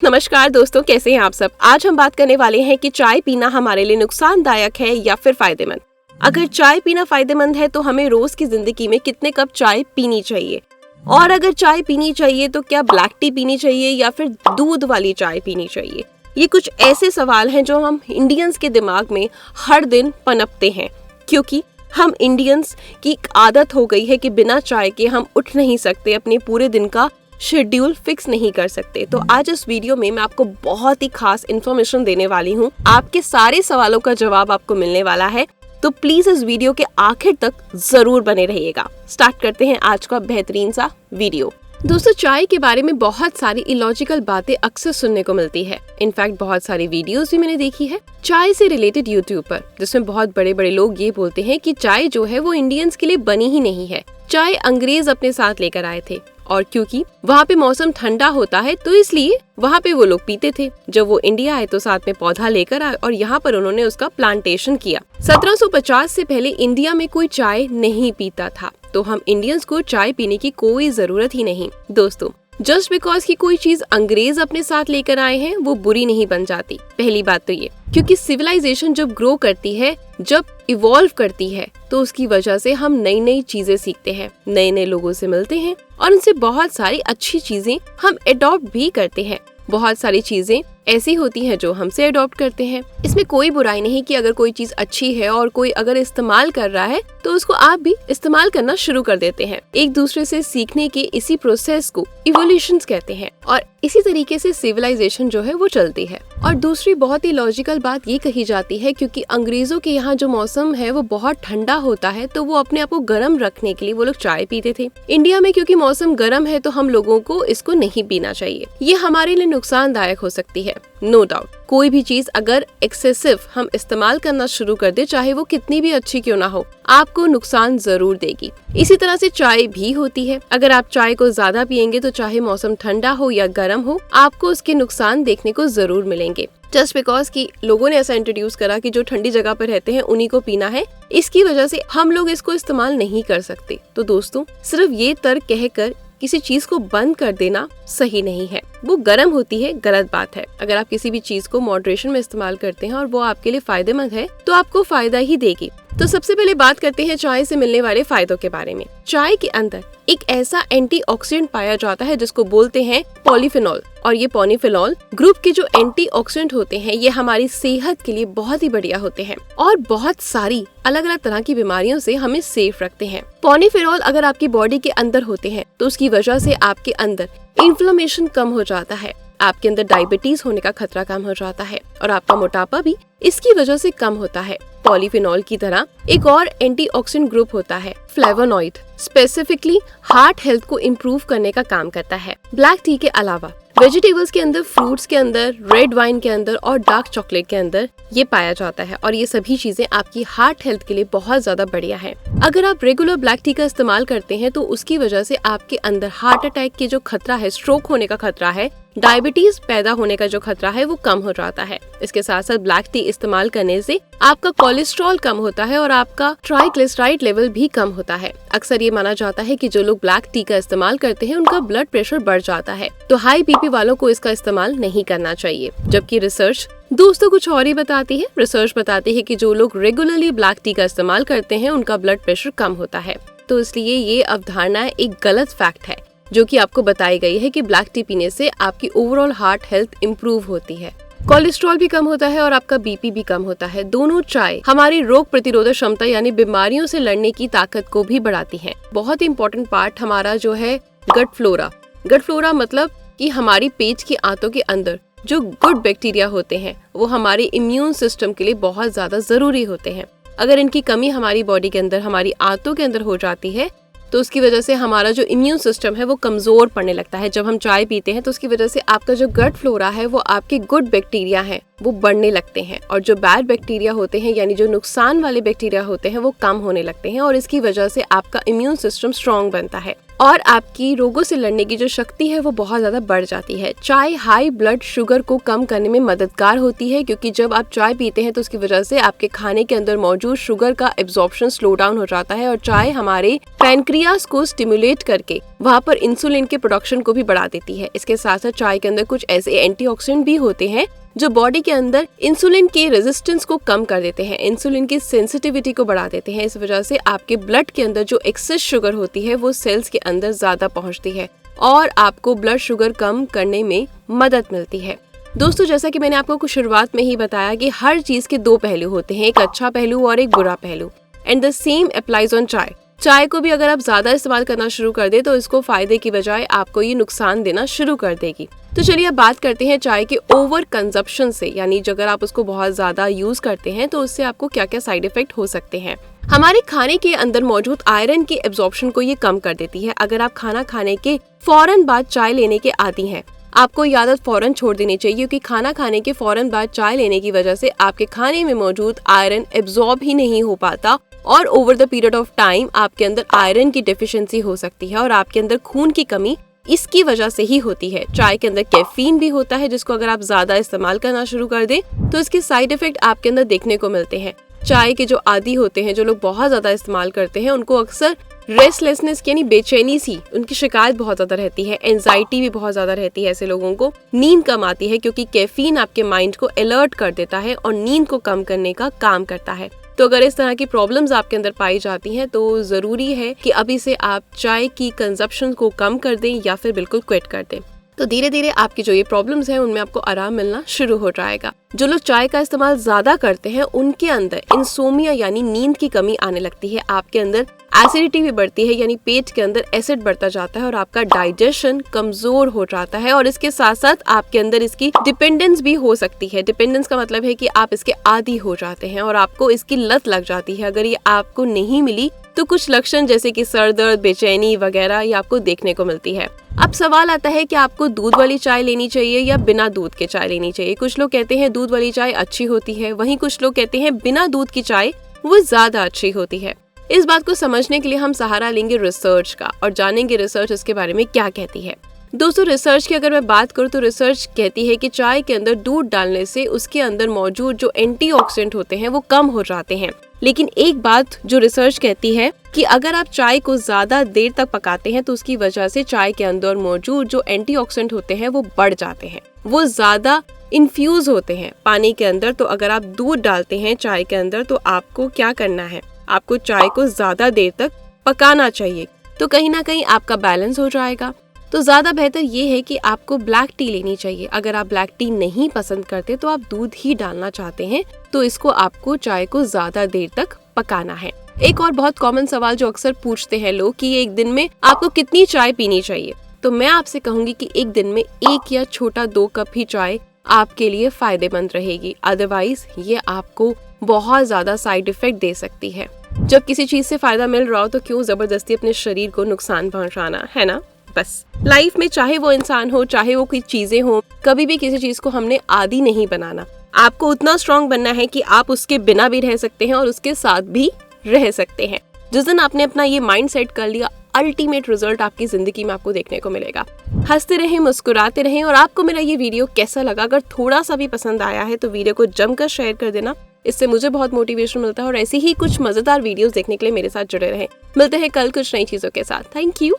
नमस्कार दोस्तों, कैसे हैं आप सब। आज हम बात करने वाले हैं कि चाय पीना हमारे लिए नुकसानदायक है या फिर फायदेमंद। अगर चाय पीना फायदेमंद है तो हमें रोज की जिंदगी में कितने कप चाय पीनी चाहिए, और अगर चाय पीनी चाहिए तो क्या ब्लैक टी पीनी चाहिए या फिर दूध वाली चाय पीनी चाहिए। ये कुछ ऐसे सवाल हैं जो हम इंडियंस के दिमाग में हर दिन पनपते हैं, क्योंकि हम इंडियंस की आदत हो गई है कि बिना चाय के हम उठ नहीं सकते, अपने पूरे दिन का शेड्यूल फिक्स नहीं कर सकते। तो आज इस वीडियो में मैं आपको बहुत ही खास इन्फॉर्मेशन देने वाली हूँ। आपके सारे सवालों का जवाब आपको मिलने वाला है, तो प्लीज इस वीडियो के आखिर तक जरूर बने रहिएगा। स्टार्ट करते हैं आज का बेहतरीन सा वीडियो। दोस्तों, चाय के बारे में बहुत सारी इलॉजिकल बातें अक्सर सुनने को मिलती है। इनफैक्ट बहुत सारी वीडियोस भी मैंने देखी है चाय से रिलेटेड यूट्यूब पर, जिसमें बहुत बड़े बड़े लोग ये बोलते हैं कि चाय जो है वो इंडियंस के लिए बनी ही नहीं है। चाय अंग्रेज अपने साथ लेकर आए थे, और क्योंकि वहाँ पे मौसम ठंडा होता है तो इसलिए वहाँ पे वो लोग पीते थे। जब वो इंडिया आए तो साथ में पौधा लेकर आए और यहाँ पर उन्होंने उसका प्लांटेशन किया। 1750 से पहले इंडिया में कोई चाय नहीं पीता था, तो हम इंडियंस को चाय पीने की कोई जरूरत ही नहीं। दोस्तों, जस्ट बिकॉज की कोई चीज अंग्रेज अपने साथ लेकर आए हैं वो बुरी नहीं बन जाती। पहली बात तो ये, क्योंकि सिविलाइजेशन जब ग्रो करती है, जब इवॉल्व करती है, तो उसकी वजह से हम नई नई चीजें सीखते हैं, नए नए लोगों से मिलते हैं और उनसे बहुत सारी अच्छी चीजें हम अडॉप्ट भी करते हैं। बहुत सारी चीजें ऐसी होती हैं जो हमसे अडॉप्ट करते हैं। इसमें कोई बुराई नहीं कि अगर कोई चीज अच्छी है और कोई अगर इस्तेमाल कर रहा है तो उसको आप भी इस्तेमाल करना शुरू कर देते हैं। एक दूसरे से सीखने के इसी प्रोसेस को इवोल्यूशन कहते हैं, और इसी तरीके से सिविलाइजेशन जो है वो चलती है। और दूसरी बहुत ही लॉजिकल बात ये कही जाती है, क्योंकि अंग्रेजों के यहाँ जो मौसम है वो बहुत ठंडा होता है, तो वो अपने आप को गर्म रखने के लिए वो लोग चाय पीते थे। इंडिया में क्योंकि मौसम गर्म है तो हम लोगों को इसको नहीं पीना चाहिए। ये हमारे लिए नुकसानदायक हो सकती है, नो डाउट। कोई भी चीज अगर एक्सेसिव हम इस्तेमाल करना शुरू कर दे, चाहे वो कितनी भी अच्छी क्यों ना हो, आपको नुकसान जरूर देगी। इसी तरह से चाय भी होती है। अगर आप चाय को ज्यादा पियेंगे तो चाहे मौसम ठंडा हो या गर्म हो, आपको उसके नुकसान देखने को जरूर मिलेंगे। जस्ट बिकॉज कि लोगों ने ऐसा इंट्रोड्यूस करा कि जो ठंडी जगह पर रहते हैं उन्हीं को पीना है, इसकी वजह से हम लोग इसको इस्तेमाल नहीं कर सकते। तो दोस्तों, सिर्फ ये तर्क कहकर किसी चीज को बंद कर देना सही नहीं है। वो गर्म होती है, गलत बात है। अगर आप किसी भी चीज को मॉडरेशन में इस्तेमाल करते हैं और वो आपके लिए फायदेमंद है तो आपको फायदा ही देगी। तो सबसे पहले बात करते हैं चाय से मिलने वाले फायदों के बारे में। चाय के अंदर एक ऐसा एंटीऑक्सीडेंट पाया जाता है जिसको बोलते हैं पॉलीफेनॉल, और ये पॉलीफेनॉल ग्रुप के जो एंटीऑक्सीडेंट होते हैं ये हमारी सेहत के लिए बहुत ही बढ़िया होते हैं और बहुत सारी अलग अलग तरह की बीमारियों से हमें सेफ रखते हैं। पॉलीफेनॉल अगर आपकी बॉडी के अंदर होते हैं तो उसकी वजह से आपके अंदर इन्फ्लेमेशन कम हो जाता है, आपके अंदर डायबिटीज होने का खतरा कम हो जाता है, और आपका मोटापा भी इसकी वजह से कम होता है। पॉलीफेनॉल की तरह एक और एंटीऑक्सीडेंट ग्रुप होता है फ्लेवोनॉइड, स्पेसिफिकली हार्ट हेल्थ को इम्प्रूव करने का काम करता है। ब्लैक टी के अलावा वेजिटेबल्स के अंदर, फ्रूट्स के अंदर, रेड वाइन के अंदर और डार्क चॉकलेट के अंदर ये पाया जाता है, और ये सभी चीजें आपकी हार्ट हेल्थ के लिए बहुत ज्यादा बढ़िया है। अगर आप रेगुलर ब्लैक टी का इस्तेमाल करते हैं तो उसकी वजह से आपके अंदर हार्ट अटैक के जो खतरा है, स्ट्रोक होने का खतरा है, डायबिटीज पैदा होने का जो खतरा है वो कम हो जाता है। इसके साथ साथ ब्लैक टी इस्तेमाल करने से आपका कोलेस्ट्रॉल कम होता है और आपका ट्राइग्लिसराइड लेवल भी कम होता है। अक्सर ये माना जाता है कि जो लोग ब्लैक टी का इस्तेमाल करते हैं उनका ब्लड प्रेशर बढ़ जाता है, तो हाई बीपी वालों को इसका इस्तेमाल नहीं करना चाहिए। जबकि रिसर्च दोस्तों कुछ और ही बताती है। रिसर्च बताती है कि जो लोग रेगुलरली ब्लैक टी का इस्तेमाल करते हैं उनका ब्लड प्रेशर कम होता है। तो इसलिए ये अवधारणा एक गलत फैक्ट है जो कि आपको बताई गई है कि ब्लैक टी पीने से आपकी ओवरऑल हार्ट हेल्थ इम्प्रूव होती है, कोलेस्ट्रॉल भी कम होता है और आपका बीपी भी कम होता है। दोनों चाय हमारी रोग प्रतिरोधक क्षमता यानी बीमारियों से लड़ने की ताकत को भी बढ़ाती हैं। बहुत इंपॉर्टेंट पार्ट हमारा जो है गट फ्लोरा। गट फ्लोरा मतलब कि हमारी पेट की आंतों के अंदर जो गुड बैक्टीरिया होते हैं वो हमारे इम्यून सिस्टम के लिए बहुत ज्यादा जरूरी होते हैं। अगर इनकी कमी हमारी बॉडी के अंदर, हमारी आंतों के अंदर हो जाती है तो उसकी वजह से हमारा जो इम्यून सिस्टम है वो कमजोर पड़ने लगता है। जब हम चाय पीते हैं तो उसकी वजह से आपका जो गट फ्लोरा है वो आपके गुड बैक्टीरिया है वो बढ़ने लगते हैं और जो बैड बैक्टीरिया होते हैं यानी जो नुकसान वाले बैक्टीरिया होते हैं वो कम होने लगते हैं और इसकी वजह से आपका इम्यून सिस्टम स्ट्रांग बनता है और आपकी रोगों से लड़ने की जो शक्ति है वो बहुत ज्यादा बढ़ जाती है। चाय हाई ब्लड शुगर को कम करने में मददगार होती है क्योंकि जब आप चाय पीते हैं तो उसकी वजह से आपके खाने के अंदर मौजूद शुगर का एब्जॉर्प्शन स्लो डाउन हो जाता है और चाय हमारे पैनक्रियास को स्टिमुलेट करके वहाँ पर इंसुलिन के प्रोडक्शन को भी बढ़ा देती है। इसके साथ साथ चाय के अंदर कुछ ऐसे एंटीऑक्सीडेंट भी होते हैं जो बॉडी के अंदर इंसुलिन के रेजिस्टेंस को कम कर देते हैं, इंसुलिन की सेंसिटिविटी को बढ़ा देते हैं। इस वजह से आपके ब्लड के अंदर जो एक्सेस शुगर होती है वो सेल्स के अंदर ज्यादा पहुंचती है और आपको ब्लड शुगर कम करने में मदद मिलती है। दोस्तों, जैसा कि मैंने आपको कुछ शुरुआत में ही बताया कि हर चीज के दो पहलू होते हैं, एक अच्छा पहलू और एक बुरा पहलू, and the same applies on चाय। चाय को भी अगर आप ज्यादा इस्तेमाल करना शुरू कर दे तो इसको फायदे की बजाय आपको ये नुकसान देना शुरू कर देगी। तो चलिए अब बात करते हैं चाय के ओवर कंजप्शन से, यानी अगर आप उसको बहुत ज्यादा यूज करते हैं तो उससे आपको क्या क्या साइड इफेक्ट हो सकते हैं। हमारे खाने के अंदर मौजूद आयरन के एब्जॉर्प्शन को ये कम कर देती है। अगर आप खाना खाने के फौरन बाद चाय लेने के आदी हैं, आपको ये आदत फौरन छोड़ देनी चाहिए क्योंकि खाना खाने के फौरन बाद चाय लेने की वजह से आपके खाने में मौजूद आयरन एब्जॉर्ब ही नहीं हो पाता और over the period of time आपके अंदर आयरन की डेफिशिएंसी हो सकती है और आपके अंदर खून की कमी इसकी वजह से ही होती है। चाय के अंदर कैफीन भी होता है जिसको अगर आप ज्यादा इस्तेमाल करना शुरू कर दें तो इसके साइड इफेक्ट आपके अंदर देखने को मिलते हैं। चाय के जो आदी होते हैं, जो लोग बहुत ज्यादा इस्तेमाल करते हैं, उनको अक्सर रेस्टलेसनेस यानी बेचैनी सी उनकी शिकायत बहुत ज्यादा रहती है, एंजाइटी भी बहुत ज्यादा रहती है। ऐसे लोगों को नींद कम आती है क्योंकि कैफीन आपके माइंड को अलर्ट कर देता है और नींद को कम करने का काम करता है। तो अगर इस तरह की प्रॉब्लम्स आपके अंदर पाई जाती हैं तो जरूरी है कि अभी से आप चाय की कंजप्शन को कम कर दें या फिर बिल्कुल क्विट कर दें। तो धीरे धीरे आपकी जो ये प्रॉब्लम्स हैं उनमें आपको आराम मिलना शुरू हो जाएगा। जो लोग चाय का इस्तेमाल ज्यादा करते हैं उनके अंदर इंसोमिया यानी नींद की कमी आने लगती है, आपके अंदर एसिडिटी भी बढ़ती है यानी पेट के अंदर एसिड बढ़ता जाता है और आपका डाइजेशन कमजोर हो जाता है और इसके साथ साथ आपके अंदर इसकी डिपेंडेंस भी हो सकती है। डिपेंडेंस का मतलब है कि आप इसके आदी हो जाते हैं और आपको इसकी लत लग जाती है। अगर ये आपको नहीं मिली तो कुछ लक्षण जैसे कि सर दर्द, बेचैनी वगैरह ये आपको देखने को मिलती है। अब सवाल आता है कि आपको दूध वाली चाय लेनी चाहिए या बिना दूध के चाय लेनी चाहिए। कुछ लोग कहते हैं दूध वाली चाय अच्छी होती है, वहीं कुछ लोग कहते हैं बिना दूध की चाय वो ज्यादा अच्छी होती है। इस बात को समझने के लिए हम सहारा लेंगे रिसर्च का और जानेंगे रिसर्च इसके बारे में क्या कहती है। दोस्तों, रिसर्च की अगर मैं बात करूँ तो रिसर्च कहती है कि चाय के अंदर दूध डालने से उसके अंदर मौजूद जो एंटीऑक्सीडेंट होते हैं वो कम हो जाते हैं। लेकिन एक बात जो रिसर्च कहती है कि अगर आप चाय को ज्यादा देर तक पकाते हैं तो उसकी वजह से चाय के अंदर मौजूद जो एंटीऑक्सीडेंट होते हैं वो बढ़ जाते हैं, वो ज्यादा इन्फ्यूज होते हैं पानी के अंदर। तो अगर आप दूध डालते हैं चाय के अंदर तो आपको क्या करना है, आपको चाय को ज्यादा देर तक पकाना चाहिए, तो कहीं ना कहीं आपका बैलेंस हो जाएगा। तो ज्यादा बेहतर ये है कि आपको ब्लैक टी लेनी चाहिए। अगर आप ब्लैक टी नहीं पसंद करते तो आप दूध ही डालना चाहते हैं तो इसको आपको चाय को ज्यादा देर तक पकाना है। एक और बहुत कॉमन सवाल जो अक्सर पूछते हैं लोग कि एक दिन में आपको कितनी चाय पीनी चाहिए, तो मैं आपसे कहूंगी कि एक दिन में 1 या छोटा 2 कप ही चाय आपके लिए फायदेमंद रहेगी। अदरवाइज ये आपको बहुत ज्यादा साइड इफेक्ट दे सकती है। जब किसी चीज से फायदा मिल रहा हो तो क्यों जबरदस्ती अपने शरीर को नुकसान पहुंचाना, है ना। बस लाइफ में चाहे वो इंसान हो चाहे वो कोई चीजें हो, कभी भी किसी चीज को हमने आदी नहीं बनाना। आपको उतना स्ट्रांग बनना है कि आप उसके बिना भी रह सकते हैं और उसके साथ भी रह सकते हैं। जिस दिन आपने अपना ये माइंड सेट कर लिया, अल्टीमेट रिजल्ट आपकी जिंदगी में आपको देखने को मिलेगा। हंसते रहें, मुस्कुराते रहें। और आपको मेरा ये वीडियो कैसा लगा, अगर थोड़ा सा भी पसंद आया है तो वीडियो को जमकर शेयर कर देना, इससे मुझे बहुत मोटिवेशन मिलता है। और ऐसी ही कुछ मजेदार वीडियोस देखने के लिए मेरे साथ जुड़े रहें। मिलते हैं कल कुछ नई चीजों के साथ। Thank you.